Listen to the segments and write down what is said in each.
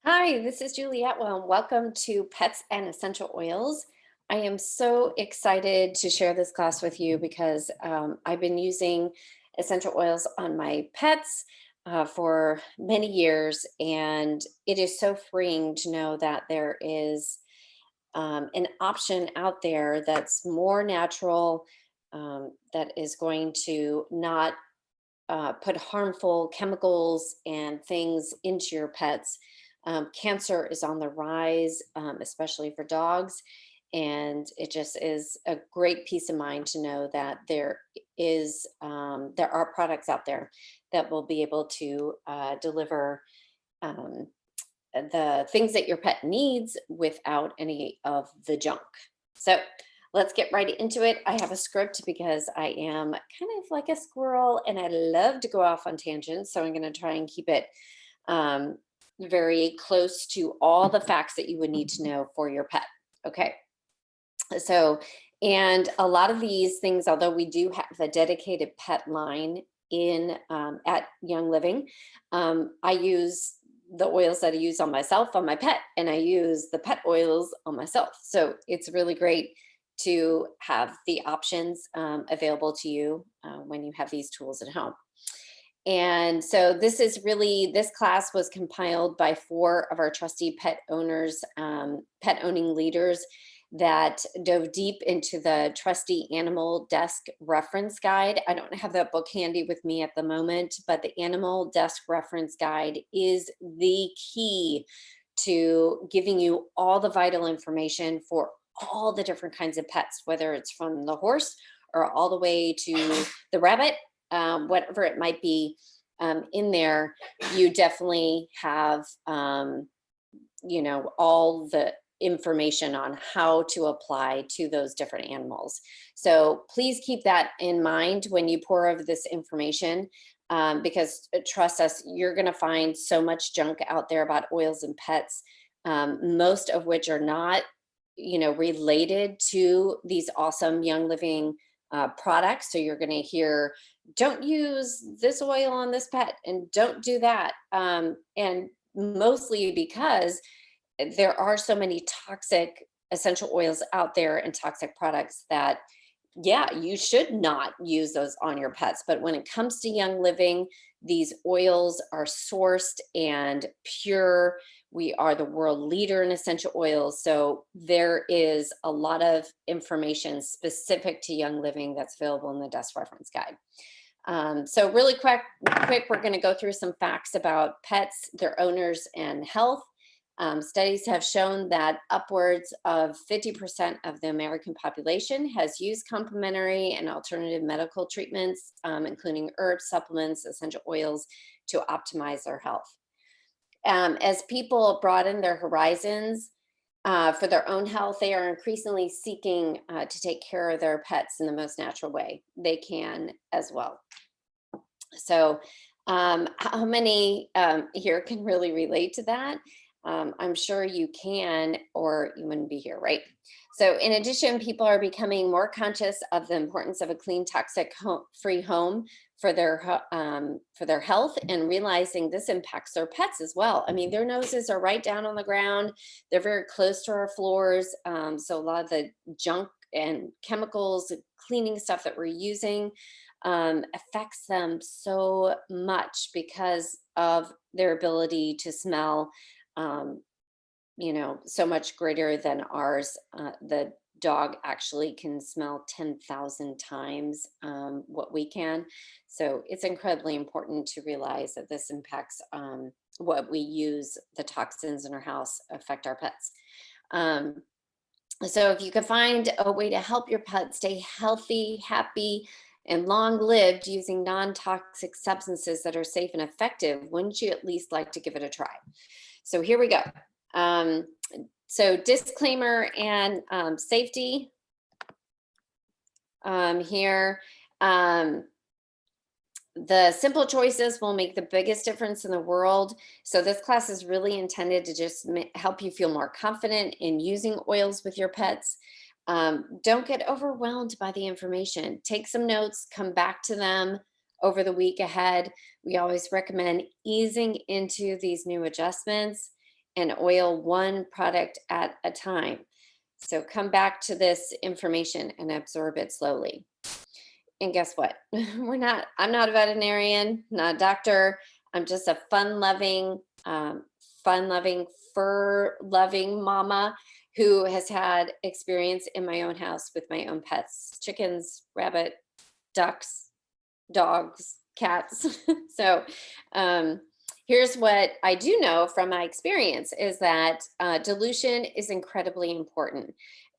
Hi, this is Juliet. Well, welcome to Pets and Essential Oils. I am so excited to share this class with you because I've been using essential oils on my pets for many years, and it is so freeing to know that there is an option out there that's more natural, that is going to not put harmful chemicals and things into your pets. Cancer is on the rise, especially for dogs. And it just is a great peace of mind to know that there are products out there that will be able to deliver um, the things that your pet needs without any of the junk. So let's get right into it. I have a script because I am kind of like a squirrel and I love to go off on tangents. So I'm going to try and keep it um, very close to all the facts that you would need to know for your pet. Okay. So, and a lot of these things, although we do have a dedicated pet line in at Young Living, I use the oils that I use on myself, on my pet, and I use the pet oils on myself. So it's really great to have the options available to you when you have these tools at home. And so this class was compiled by four of our trusty pet owners, pet owning leaders that dove deep into the trusty animal desk reference guide. I don't have that book handy with me at the moment, but the animal desk reference guide is the key to giving you all the vital information for all the different kinds of pets, whether it's from the horse or all the way to the rabbit, whatever it might be. In there, you definitely have, all the information on how to apply to those different animals. So please keep that in mind when you pour over this information, because trust us, you're going to find so much junk out there about oils and pets, most of which are not, related to these awesome Young Living products. So you're going to hear, don't use this oil on this pet and don't do that. And mostly because there are so many toxic essential oils out there and toxic products that, yeah, you should not use those on your pets. But when it comes to Young Living, these oils are sourced and pure. We are the world leader in essential oils. So there is a lot of information specific to Young Living that's available in the desk reference guide. So really quick, we're going to go through some facts about pets, their owners, and health. Studies have shown that upwards of 50% of the American population has used complementary and alternative medical treatments, including herbs, supplements, essential oils, to optimize their health. As people broaden their horizons for their own health, they are increasingly seeking to take care of their pets in the most natural way they can as well. So, how many here can really relate to that? I'm sure you can, or you wouldn't be here, right? So, in addition, people are becoming more conscious of the importance of a clean, toxic-free home for their health, and realizing this impacts their pets as well. I mean, their noses are right down on the ground; they're very close to our floors. So, a lot of the junk and chemicals, cleaning stuff that we're using affects them so much because of their ability to smell, um, so much greater than ours. The dog actually can smell 10,000 times what we can. So it's incredibly important to realize that this impacts what we use, the toxins in our house affect our pets. Um, so if you could find a way to help your pet stay healthy, happy, and long lived using non-toxic substances that are safe and effective, wouldn't you at least like to give it a try? So here we go. Um, so disclaimer and safety here. The simple choices will make the biggest difference in the world. So this class is really intended to just help you feel more confident in using oils with your pets. Don't get overwhelmed by the information. Take some notes, come back to them over the week ahead. We always recommend easing into these new adjustments and oil one product at a time. So come back to this information and absorb it slowly. And guess what? I'm not a veterinarian, not a doctor. I'm just a fun loving, fur loving mama who has had experience in my own house with my own pets, chickens, rabbit, ducks, dogs, cats. So um, here's what I do know from my experience is that dilution is incredibly important.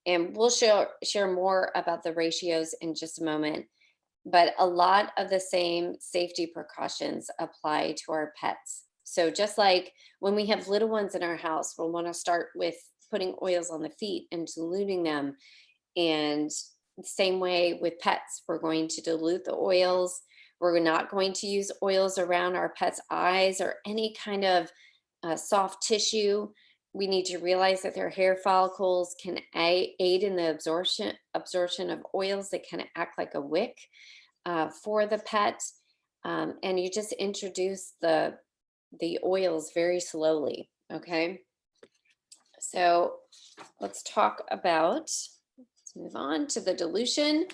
And we'll share more about the ratios in just a moment. But a lot of the same safety precautions apply to our pets. So just like when we have little ones in our house, we'll want to start with putting oils on the feet and diluting them. And same way with pets, we're going to dilute the oils. We're not going to use oils around our pets' eyes or any kind of soft tissue. We need to realize that their hair follicles can aid in the absorption of oils that kind of act like a wick for the pet. And you just introduce the oils very slowly. Okay. So let's talk about, let's move on to the dilution.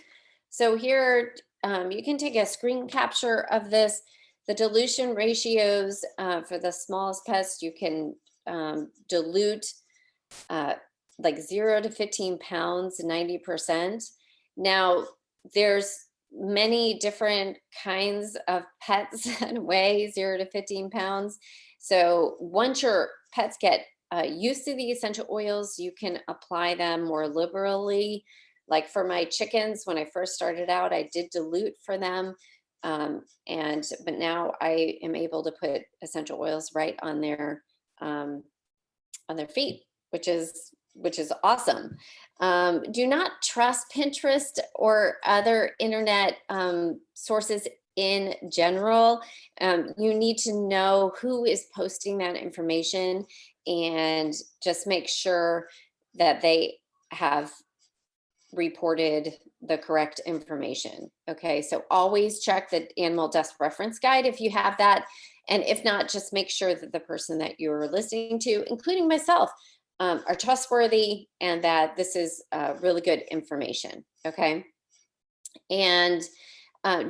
So here you can take a screen capture of this. The dilution ratios for the smallest pets, you can dilute like 0 to 15 pounds, 90%. Now, there's many different kinds of pets that weigh 0 to 15 pounds. So once your pets get used to the essential oils, you can apply them more liberally. Like for my chickens, when I first started out, I did dilute for them. But now I am able to put essential oils right on their feet, which is awesome. Do not trust Pinterest or other internet sources in general. You need to know who is posting that information and just make sure that they have reported the correct information. Okay, so always check the animal death reference guide if you have that. And if not, just make sure that the person that you're listening to, including myself, are trustworthy and that this is really good information. Okay. And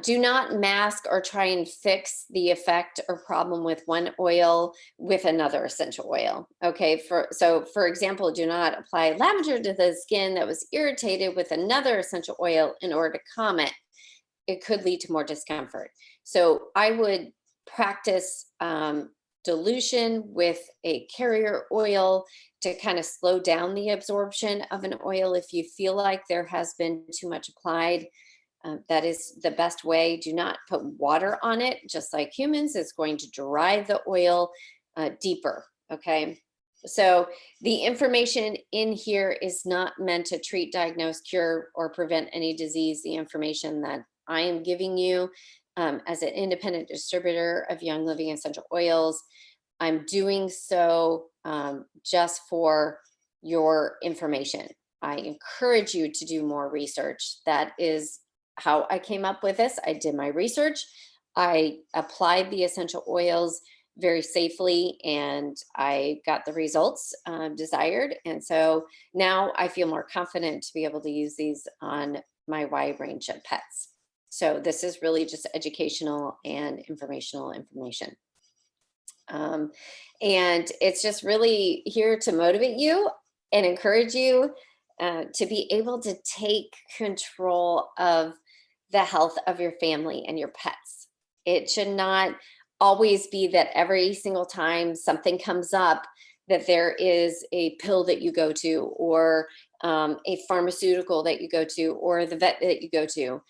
do not mask or try and fix the effect or problem with one oil with another essential oil. Okay. For example, do not apply lavender to the skin that was irritated with another essential oil in order to calm it. It could lead to more discomfort. So I would practice dilution with a carrier oil to kind of slow down the absorption of an oil. If you feel like there has been too much applied, that is the best way. Do not put water on it. Just like humans, it's going to drive the oil deeper. Okay. So the information in here is not meant to treat, diagnose, cure, or prevent any disease. The information that I am giving you as an independent distributor of Young Living essential oils, I'm doing so just for your information. I encourage you to do more research. That is how I came up with this. I did my research. I applied the essential oils very safely and I got the results desired. And so now I feel more confident to be able to use these on my wide range of pets. So this is really just educational and informational information. And it's just really here to motivate you and encourage you to be able to take control of the health of your family and your pets. It should not always be that every single time something comes up that there is a pill that you go to or a pharmaceutical that you go to or the vet that you go to.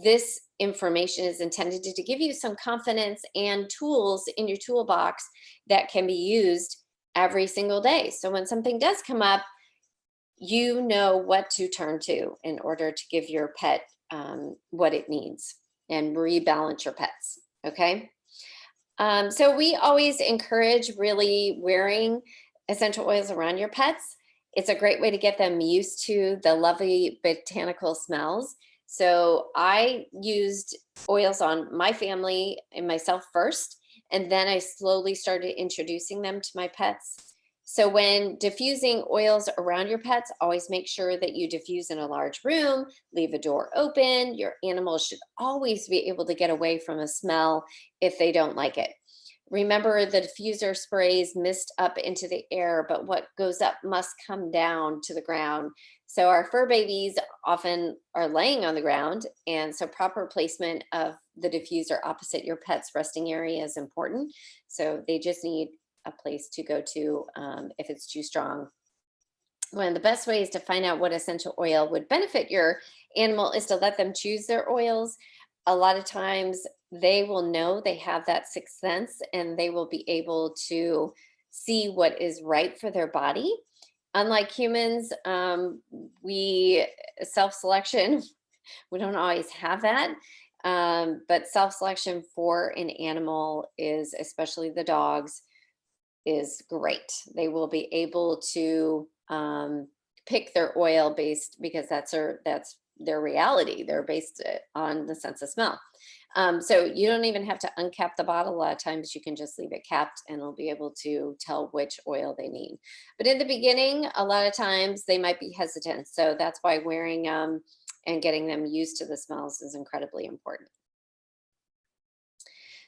This information is intended to give you some confidence and tools in your toolbox that can be used every single day. So when something does come up, you know what to turn to in order to give your pet what it needs and rebalance your pets. Okay. So we always encourage really wearing essential oils around your pets. It's a great way to get them used to the lovely botanical smells. So I used oils on my family and myself first, And then I slowly started introducing them to my pets. So when diffusing oils around your pets, always make sure that you diffuse in a large room, leave a door open. Your animals should always be able to get away from a smell if they don't like it. Remember, the diffuser sprays mist up into the air, but what goes up must come down to the ground. So our fur babies often are laying on the ground, and so proper placement of the diffuser opposite your pet's resting area is important. So they just need a place to go to if it's too strong. One of the best ways to find out what essential oil would benefit your animal is to let them choose their oils. A lot of times they will know, they have that sixth sense, and they will be able to see what is right for their body. Unlike humans, we self selection, we don't always have that. But self selection for an animal is, especially the dogs, is great. They will be able to pick their oil based, because that's their reality. They're based on the sense of smell. So you don't even have to uncap the bottle. A lot of times you can just leave it capped and it'll be able to tell which oil they need. But in the beginning, a lot of times they might be hesitant. So that's why wearing and getting them used to the smells is incredibly important.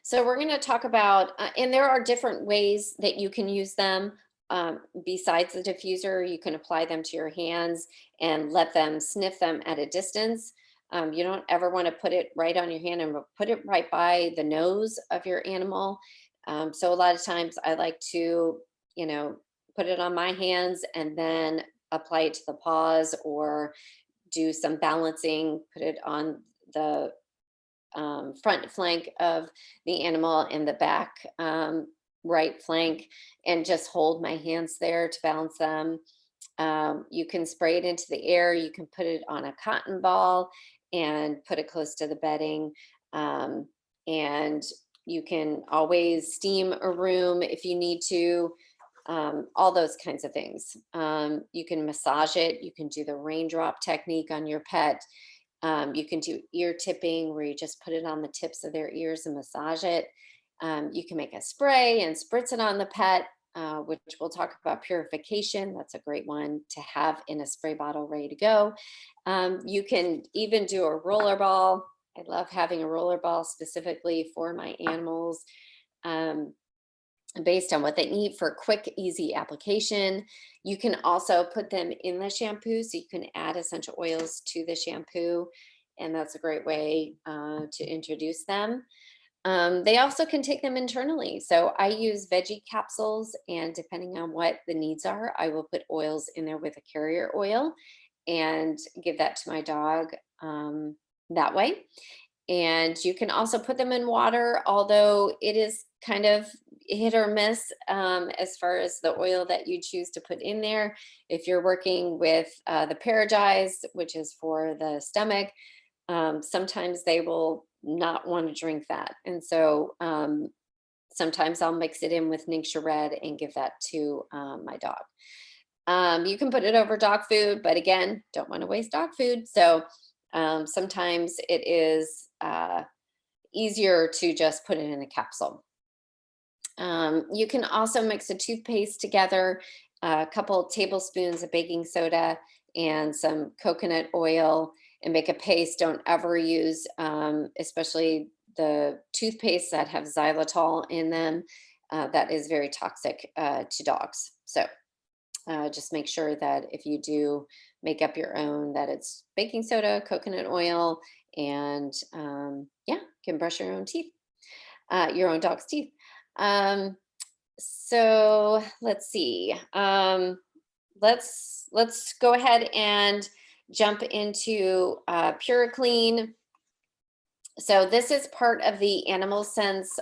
So we're going to talk about, and there are different ways that you can use them. Besides the diffuser, you can apply them to your hands and let them sniff them at a distance. You don't ever want to put it right on your hand and put it right by the nose of your animal. So a lot of times I like to, you know, put it on my hands and then apply it to the paws, or do some balancing, put it on the front flank of the animal and the back right flank, and just hold my hands there to balance them. You can spray it into the air. You can put it on a cotton ball and put it close to the bedding. And you can always steam a room if you need to. All those kinds of things. You can massage it. You can do the raindrop technique on your pet. You can do ear tipping, where you just put it on the tips of their ears and massage it. You can make a spray and spritz it on the pet, which we'll talk about purification. That's a great one to have in a spray bottle ready to go. You can even do a roller ball. I love having a roller ball specifically for my animals. Based on what they need for quick, easy application. You can also put them in the shampoo, so you can add essential oils to the shampoo, and that's a great way to introduce them. They also can take them internally. So I use veggie capsules, and depending on what the needs are, I will put oils in there with a carrier oil and give that to my dog that way. And you can also put them in water, although it is kind of hit or miss as far as the oil that you choose to put in there. If you're working with the Paradies, which is for the stomach, sometimes they will not want to drink that. And so sometimes I'll mix it in with Ningxia Red and give that to my dog. You can put it over dog food, but again, don't want to waste dog food. So sometimes it is easier to just put it in a capsule. You can also mix a toothpaste together, a couple tablespoons of baking soda and some coconut oil, and make a paste. Don't ever use, especially the toothpaste that have xylitol in them. That is very toxic to dogs. So just make sure that if you do make up your own, that it's baking soda, coconut oil, and yeah, can brush your own teeth, your own dog's teeth. So let's see. Let's go ahead and jump into PuraClean. So this is part of the Animal Sense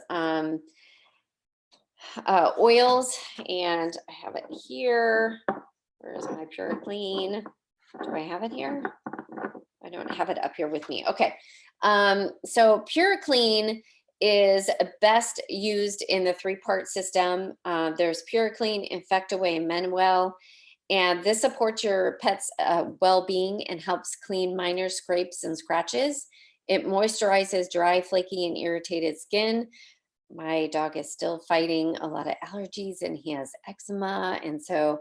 oils, and I have it here. Where's my PuraClean? Do I have it here? I don't have it up here with me. Okay. So PuraClean is best used in the 3-part system. There's PuraClean, Infectaway, and Manuel. And this supports your pet's well-being and helps clean minor scrapes and scratches. It moisturizes dry, flaky, and irritated skin, my dog is still fighting a lot of allergies and he has eczema. And so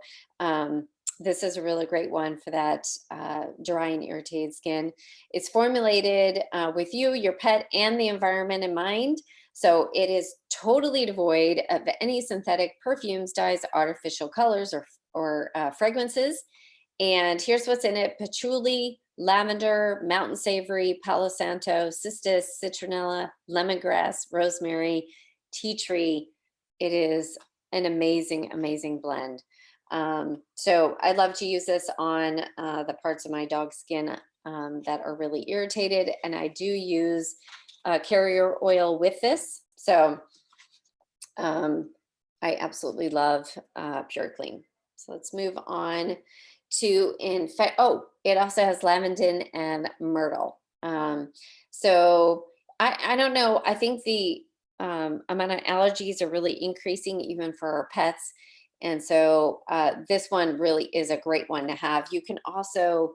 this is a really great one for that dry and irritated skin. It's formulated with you, your pet, and the environment in mind. So it is totally devoid of any synthetic perfumes, dyes, artificial colors, or fragrances. And here's what's in it: patchouli, lavender, mountain savory, palo santo, cistus, citronella, lemongrass, rosemary, tea tree. It is an amazing, amazing blend. So I love to use this on the parts of my dog's skin that are really irritated. And I do use carrier oil with this. So I absolutely love Pure Clean. So let's move on to it also has lavandin and myrtle. So I don't know. I think the amount of allergies are really increasing even for our pets. And so this one really is a great one to have. You can also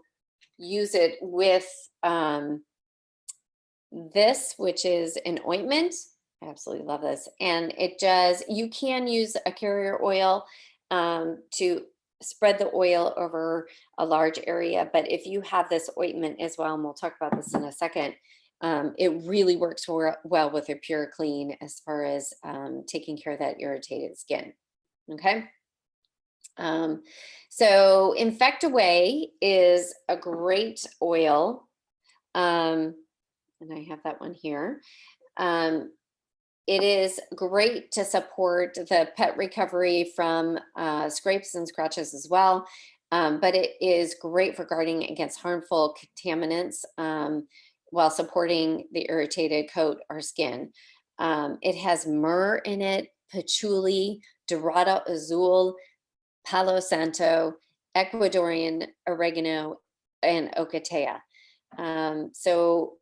use it with this, which is an ointment. I absolutely love this. And you can use a carrier oil to spread the oil over a large area. But if you have this ointment as well, and we'll talk about this in a second, it really works well with a Pure Clean as far as taking care of that irritated skin. Okay. So Infect Away is a great oil. And I have that one here. It is great to support the pet recovery from scrapes and scratches as well. But it is great for guarding against harmful contaminants while supporting the irritated coat or skin. It has myrrh in it, patchouli, dorado azul, palo santo, Ecuadorian oregano, and ocotea. So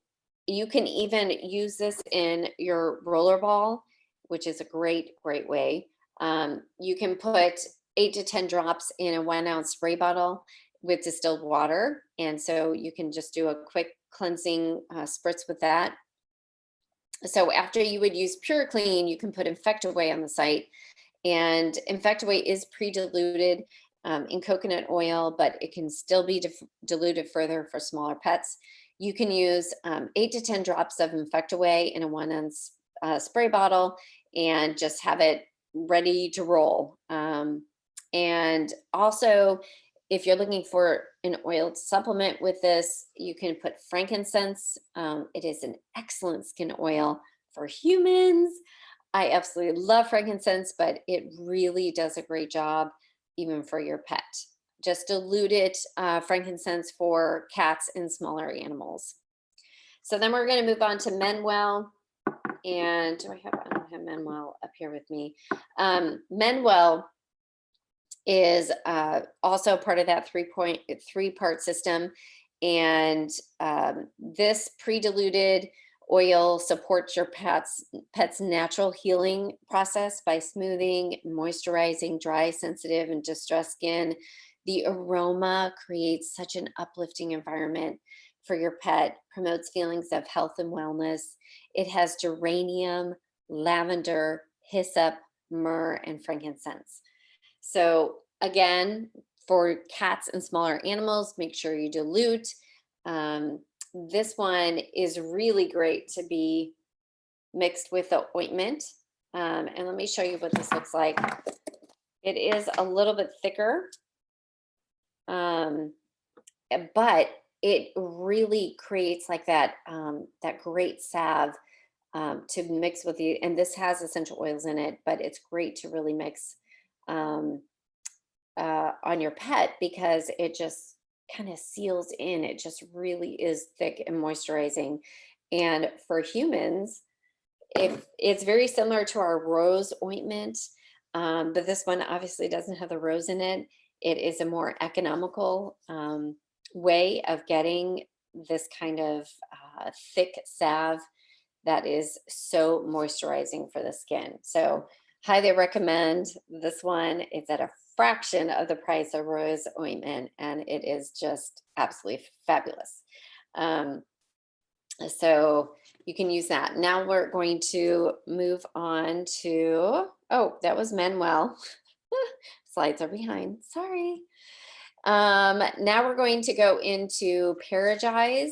you can even use this in your roller ball, which is a great, great way. You can put 8 to 10 drops in a 1 ounce spray bottle with distilled water. And so you can just do a quick cleansing spritz with that. So after you would use Pure Clean, you can put Infect Away on the site. And Infect Away is pre-diluted in coconut oil, but it can still be diluted further for smaller pets. You can use 8 to 10 drops of Infect Away in a 1 ounce spray bottle and just have it ready to roll. And also, if you're looking for an oil to supplement with this, you can put frankincense. It is an excellent skin oil for humans. I absolutely love frankincense, but it really does a great job even for your pet. Just diluted frankincense for cats and smaller animals. So then we're going to move on to Menwell. And I don't have Menwell up here with me. Menwell is also part of that three-part system. And this pre-diluted oil supports your pet's natural healing process by smoothing, moisturizing dry, sensitive, and distressed skin. The aroma creates such an uplifting environment for your pet, promotes feelings of health and wellness. It has geranium, lavender, hyssop, myrrh, and frankincense. So again, for cats and smaller animals, make sure you dilute. This one is really great to be mixed with the ointment. And let me show you what this looks like. It is a little bit thicker, but it really creates like that great salve to mix with the, and this has essential oils in it, but it's great to really mix on your pet because it just kind of seals in. It just really is thick and moisturizing. And for humans, if it's very similar to our rose ointment, but this one obviously doesn't have the rose in it. It is a more economical way of getting this kind of thick salve that is so moisturizing for the skin. So highly recommend this one. It's at a fraction of the price of rose ointment, and it is just absolutely fabulous. So you can use that. Now we're going to move on to, oh, that was Manuel. Slides are behind, sorry. Now we're going to go into Paragize.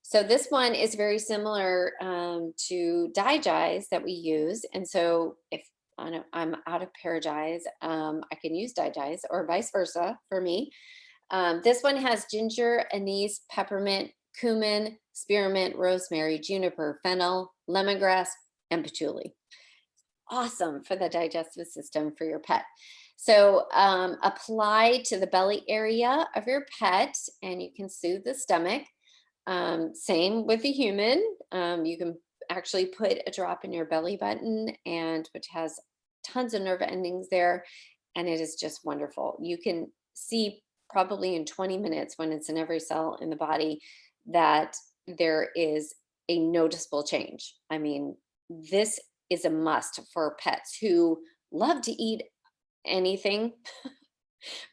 So this one is very similar to Digize that we use. And so if I'm out of Paragize, I can use Digize or vice versa for me. This one has ginger, anise, peppermint, cumin, spearmint, rosemary, juniper, fennel, lemongrass, and patchouli. Awesome for the digestive system for your pet. So apply to the belly area of your pet and you can soothe the stomach. Same with the human. You can actually put a drop in your belly button, and which has tons of nerve endings there, and it is just wonderful. You can see probably in 20 minutes when it's in every cell in the body that there is a noticeable change. I mean, this is a must for pets who love to eat anything.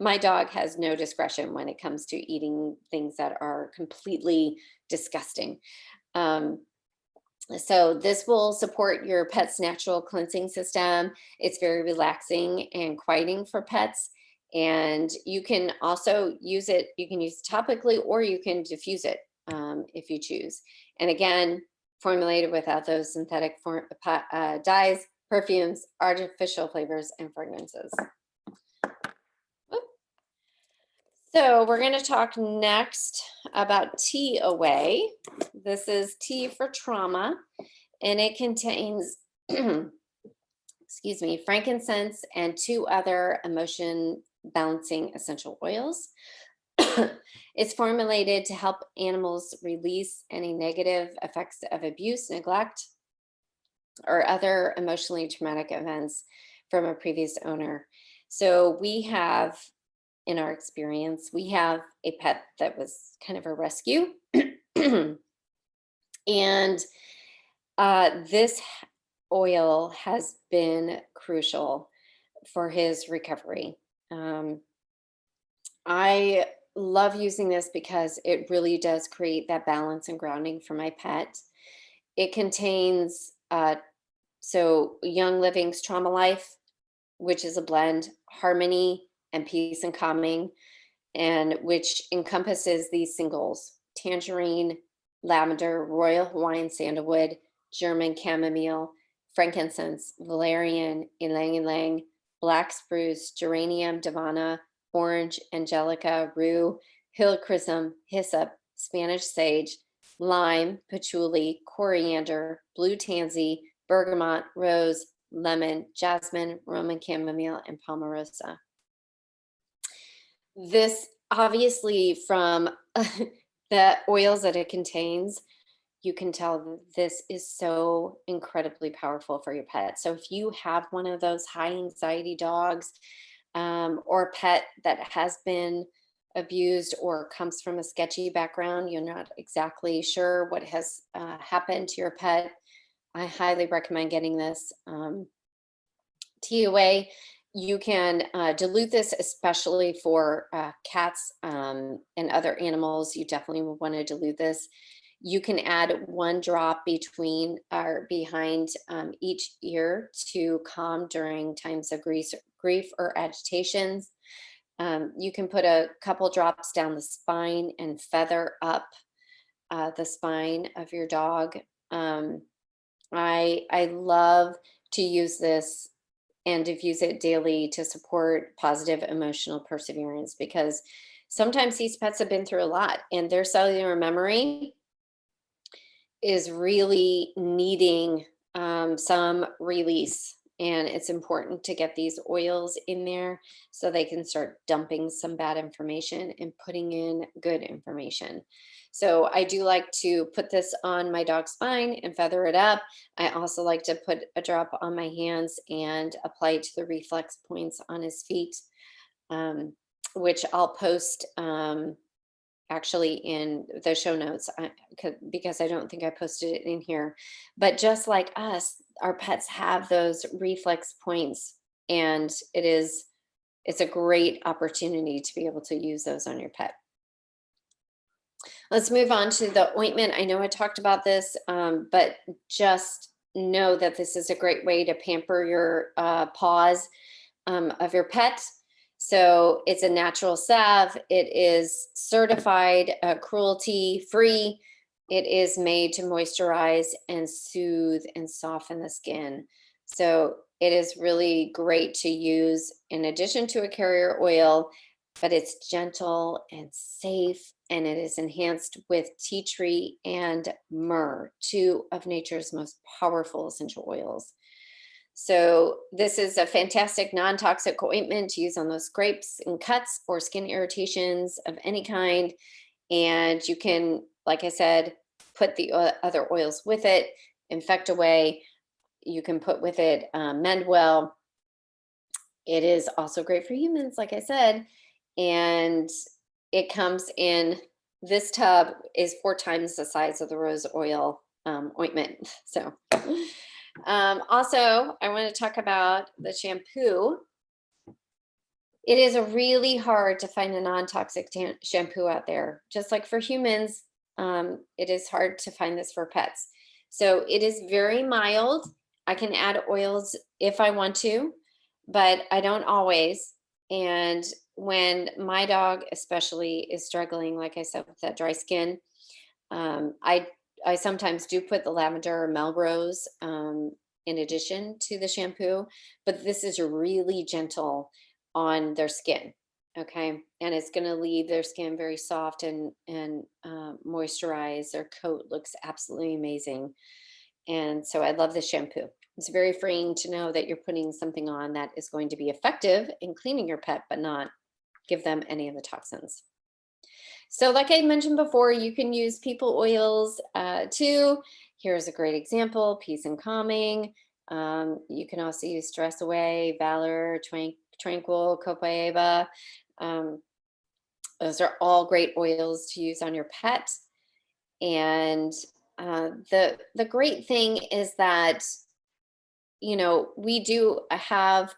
My dog has no discretion when it comes to eating things that are completely disgusting. So this will support your pet's natural cleansing system. It's very relaxing and quieting for pets. And you can also use it, you can use it topically or you can diffuse it if you choose. And again, formulated without those synthetic dyes, perfumes, artificial flavors, and fragrances. So we're going to talk next about Tea Away. This is tea for trauma, and it contains, excuse me, frankincense and 2 other emotion balancing essential oils. It's formulated to help animals release any negative effects of abuse, neglect, or other emotionally traumatic events from a previous owner. So we have, in our experience, we have a pet that was kind of a rescue. And this oil has been crucial for his recovery. I love using this because it really does create that balance and grounding for my pet. It contains so Young Living's Trauma Life, which is a blend, Harmony, and Peace and Calming, and which encompasses these singles: tangerine, lavender, royal Hawaiian sandalwood, German chamomile, frankincense, valerian, ylang ylang, black spruce, geranium, davana, orange, angelica, rue, hill chrism, hyssop, Spanish sage, lime, patchouli, coriander, blue tansy, bergamot, rose, lemon, jasmine, Roman chamomile, and palmarosa. This obviously from the oils that it contains, you can tell this is so incredibly powerful for your pet. So if you have one of those high anxiety dogs or a pet that has been abused or comes from a sketchy background, you're not exactly sure what has happened to your pet, I highly recommend getting this. TOA, you can dilute this, especially for cats and other animals. You definitely will want to dilute this. You can add 1 drop between or behind each ear to calm during times of grief or agitations. You can put a couple drops down the spine and feather up the spine of your dog. I love to use this and diffuse it daily to support positive emotional perseverance, because sometimes these pets have been through a lot and their cellular memory is really needing some release. And it's important to get these oils in there so they can start dumping some bad information and putting in good information. So I do like to put this on my dog's spine and feather it up. I also like to put a drop on my hands and apply it to the reflex points on his feet, which I'll post actually in the show notes because I don't think I posted it in here. But just like us, our pets have those reflex points, and it's a great opportunity to be able to use those on your pet. Let's move on to the ointment. I know I talked about this, but just know that this is a great way to pamper your paws of your pet. So it's a natural salve. It is certified cruelty free. It is made to moisturize and soothe and soften the skin. So it is really great to use in addition to a carrier oil, but it's gentle and safe, and it is enhanced with tea tree and myrrh, two of nature's most powerful essential oils. So this is a fantastic non-toxic ointment to use on those scrapes and cuts or skin irritations of any kind. And you can, like I said, put the other oils with it, infect away. You can put with it mend well. It is also great for humans, like I said. And it comes in, this tub is 4 times the size of the rose oil ointment. So also, I want to talk about the shampoo. It is really hard to find a non-toxic shampoo out there. Just like for humans, it is hard to find this for pets. So it is very mild. I can add oils if I want to, but I don't always. And when my dog especially is struggling, like I said, with that dry skin, I sometimes do put the lavender or Melrose in addition to the shampoo, but this is really gentle on their skin. Okay, and it's going to leave their skin very soft and moisturized. Their coat looks absolutely amazing, and so I love the shampoo. It's very freeing to know that you're putting something on that is going to be effective in cleaning your pet, but not give them any of the toxins. So like I mentioned before, you can use people oils too. Here's a great example, Peace and Calming. You can also use Stress Away, Valor, Tranquil, Copaiba. Um, those are all great oils to use on your pet. And the great thing is that, you know, we do have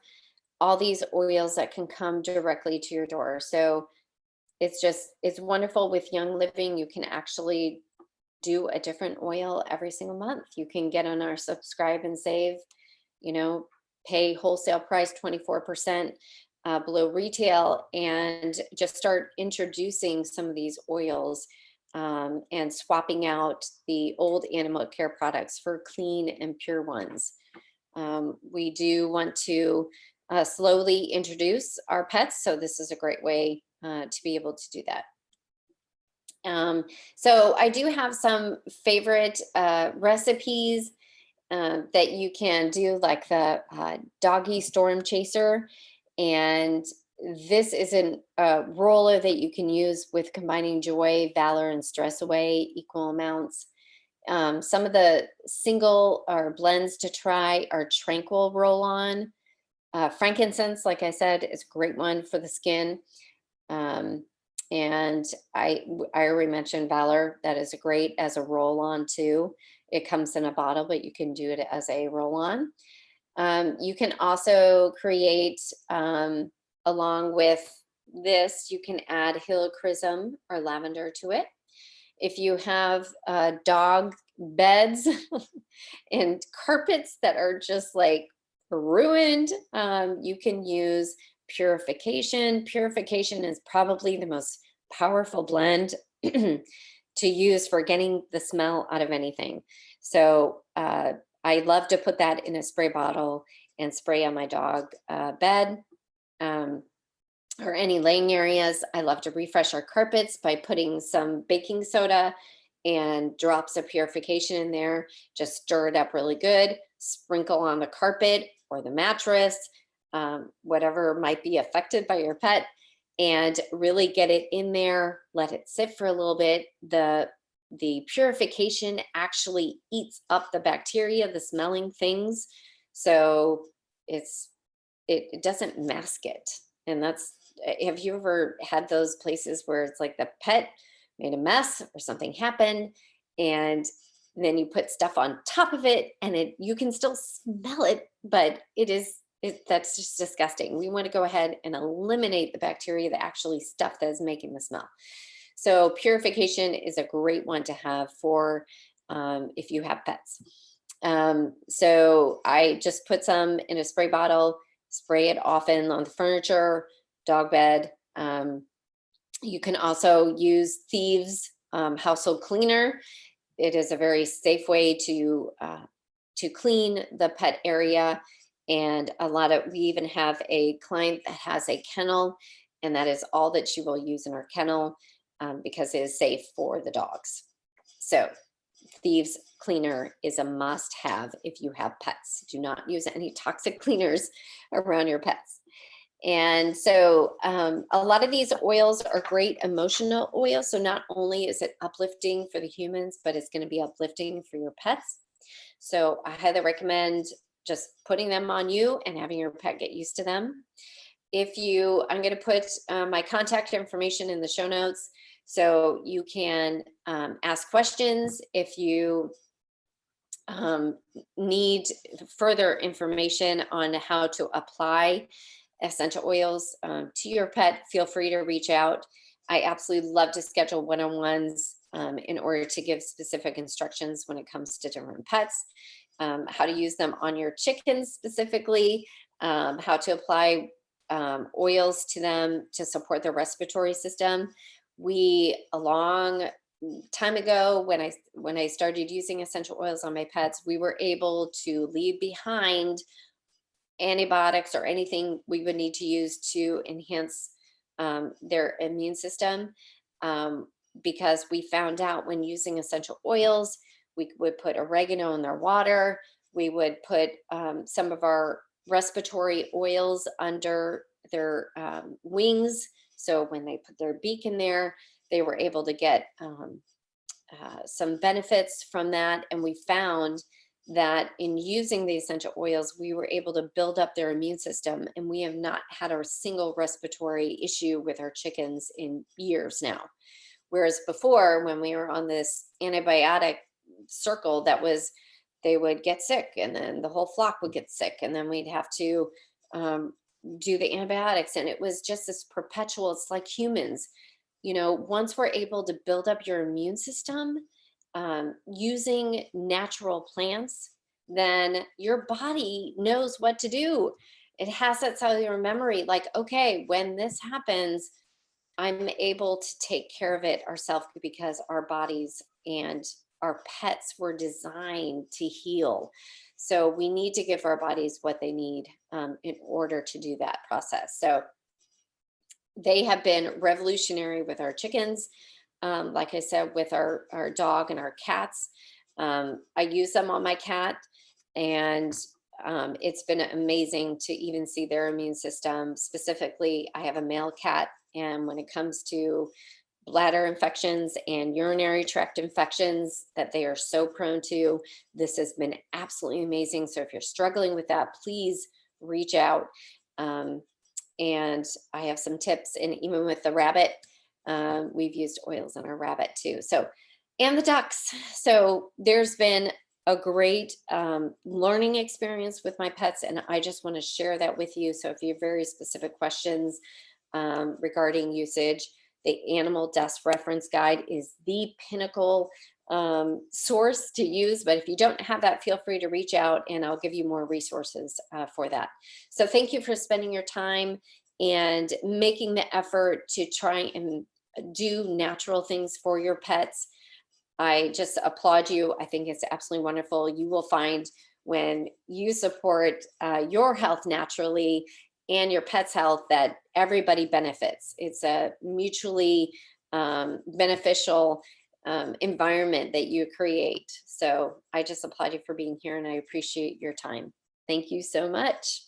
all these oils that can come directly to your door. So it's wonderful with Young Living. You can actually do a different oil every single month. You can get on our subscribe and save, you know, pay wholesale price 24% below retail, and just start introducing some of these oils and swapping out the old animal care products for clean and pure ones. We do want to slowly introduce our pets, so this is a great way to be able to do that. So I do have some favorite recipes that you can do, like the doggy storm chaser. And this is a roller that you can use with combining joy, valor, and stress away equal amounts. Some of the single or blends to try are Tranquil Roll-On. Frankincense, like I said, is a great one for the skin. And I already mentioned Valor. That is a great as a roll-on too. It comes in a bottle, but you can do it as a roll-on. You can also create, along with this, you can add helichrysum or lavender to it. If you have dog beds and carpets that are just like ruined, you can use purification. Purification is probably the most powerful blend to use for getting the smell out of anything. So I love to put that in a spray bottle and spray on my dog bed or any laying areas. I love to refresh our carpets by putting some baking soda and drops of purification in there. Just stir it up really good, sprinkle on the carpet or the mattress, whatever might be affected by your pet, and really get it in there, let it sit for a little bit. The purification actually eats up the bacteria, the smelling things. So it doesn't mask it. And that's, have you ever had those places where it's like the pet made a mess or something happened, and then you put stuff on top of it and you can still smell it, but that's just disgusting. We want to go ahead and eliminate the bacteria, the actually stuff that is making the smell. So purification is a great one to have for if you have pets. So I just put some in a spray bottle, spray it often on the furniture, dog bed. You can also use Thieves household cleaner. It is a very safe way to clean the pet area. And we even have a client that has a kennel, and that is all that she will use in her kennel because it is safe for the dogs. So Thieves cleaner is a must have if you have pets. Do not use any toxic cleaners around your pets. And so a lot of these oils are great emotional oils. So not only is it uplifting for the humans, but it's going to be uplifting for your pets. So I highly recommend just putting them on you and having your pet get used to them. I'm going to put my contact information in the show notes so you can ask questions if you need further information on how to apply essential oils to your pet. Feel free to reach out. I absolutely love to schedule one-on-ones in order to give specific instructions when it comes to different pets, how to use them on your chickens specifically, how to apply oils to them to support their respiratory system. A long time ago, when I started using essential oils on my pets, we were able to leave behind antibiotics or anything we would need to use to enhance their immune system, because we found out when using essential oils, we would put oregano in their water. We would put some of our respiratory oils under their wings. So when they put their beak in there, they were able to get some benefits from that. And we found that in using the essential oils, we were able to build up their immune system. And we have not had a single respiratory issue with our chickens in years now. Whereas before, when we were on this antibiotic circle, they would get sick, and then the whole flock would get sick, and then we'd have to do the antibiotics. And it was just this perpetual, it's like humans, once we're able to build up your immune system using natural plants, then your body knows what to do. It has that cellular memory, like, okay, when this happens, I'm able to take care of it ourselves, because our bodies and our pets were designed to heal. So we need to give our bodies what they need in order to do that process. So they have been revolutionary with our chickens. Like I said, with our dog and our cats. I use them on my cat, and it's been amazing to even see their immune system. Specifically, I have a male cat, and when it comes to bladder infections and urinary tract infections that they are so prone to, this has been absolutely amazing. So if you're struggling with that, please reach out. And I have some tips, and even with the rabbit, we've used oils on our rabbit too. So, and the ducks. So there's been a great learning experience with my pets, and I just want to share that with you. So if you have very specific questions regarding usage, the Animal Deaths Reference Guide is the pinnacle source to use. But if you don't have that, feel free to reach out, and I'll give you more resources for that. So thank you for spending your time and making the effort to try and do natural things for your pets. I just applaud you. I think it's absolutely wonderful. You will find when you support your health naturally and your pet's health that everybody benefits. It's a mutually beneficial environment that you create. So I just applaud you for being here, and I appreciate your time. Thank you so much.